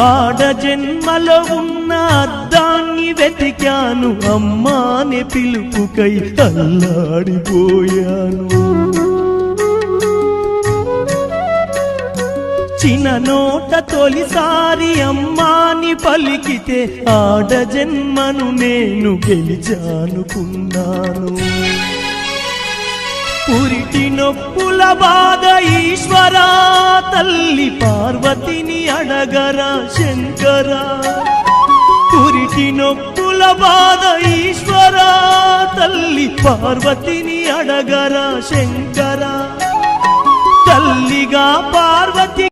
ఆడ జన్మలో ఉన్న అర్థాన్ని వెతికాను, అమ్మాని పిలుపుకై అల్లాడిపోయాను. చిన్న నోట తొలిసారి అమ్మాని పలికితే ఆడ జన్మను నేను గెలిచానుకున్నాను. పురిటి నొప్పుల బాధ ఈశ్వరా, తల్లి పార్వతిని అడగరా శంకరా. పురిటి నొప్పుల బాధ ఈశ్వరా, తల్లి పార్వతిని అడగరా శంకరా. తల్లిగా పార్వతి